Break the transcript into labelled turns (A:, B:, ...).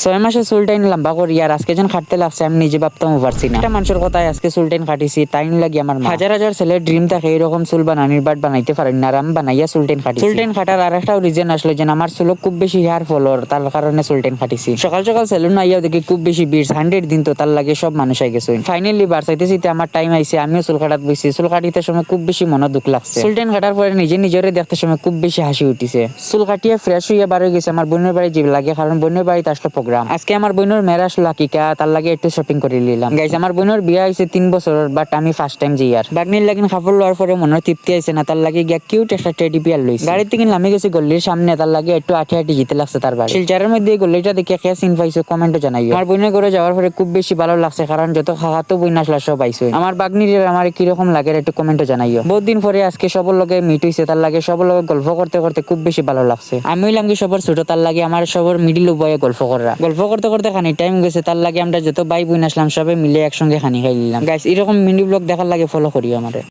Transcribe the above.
A: 6 মাসে চুলটাইন লম্বা করি আর আজকে যেন খাটতে লাগছে আমি নিজে ভাবতাম পারছি না। একটা মানুষের কথায় আজকে চুলটাইন কাটিছি টাইম লাগি আমার মা। হাজার হাজার ছেলের ড্রিম থাকে এরকম চুল বানানির বাট বানাইতে পারেন না আর আমি বানাইয়া চুলটাইন কাটি। চুলটাইন কাটার আর একটা রিজন আসলে যে আমার চুল খুব বেশি হেয়ার ফলর তার কারণে চুলটাইন কাটিছি। সকাল সকাল সেলুন আইয়া দেখি খুব বেশি ভিড়, 100 দিন তো তার লাগে সব মানুষ আই গেছে। ফাইনালি বার চাইতে আমার টাইম আইছে, আমিও চুল কাটাত বইছি। চুল কাটিতে সময় খুব বেশি মনে দুঃখ লাগছে। চুলটাইন কাটার পরে নিজেরে দেখতে সময় খুব বেশি হাসি উঠিছে। চুল কাটিয়ে ফ্রেশ হইয়া বার হয়ে গেছে আমার বোনের বাড়ি যে লাগে, কারণ বোনের বাড়িতে আসলো প্রোগ্রাম। আজকে আমার বোনের মেয়ের আসলো লাকিকা, তার লাগে একটু শপিং করে নিলাম। গাইস আমার বোনের বিয়ে হয়েছে 3 বছর, বাট আমি ফার্স্ট টাইম যাই। আর বাগনির লাগিন কাপড় লওয়ার পরে মনে তৃপ্তি আইছে না, তার লাগে গিয়া কিউট একটা টেডি বিয়ার লইছে। গাড়ি থেকে নামে গেছি গল্লির সামনে, তার লাগে একটু আঠে আঠে যেতে লাগছে তার বাড়ি। শিলচরের মধ্যে গল্লিটা দেখে কে সিন পাইছো কমেন্টে জানাইও। আমার বোনের ঘরে যাওয়ার পরে খুব বেশি ভালো লাগছে, কারণ যত খাওয়াতো বই আসলা সব আইসো। আমার বাগনির আমার কিরকম লাগে একটু কমেন্টে জানাইও। বহুত দিন পরে আজকে সবার লগে মিট হইছে, তার লাগে সবার লগে গল্প করতে করতে খুব বেশি ভালো লাগছে। আমি হইলাম কি সবার ছোট, তার লাগে আমার সবার মিডিল বয়ে গল্প করতে করতে খানি টাইম গেছে। তার লাগে আমরা যত ভাই বোন আসলাম সবাই মিলে একসঙ্গে খানি খাই নিলাম। গাইস এরকম মিনি ব্লগ দেখার লাগে ফলো করিও আমারে।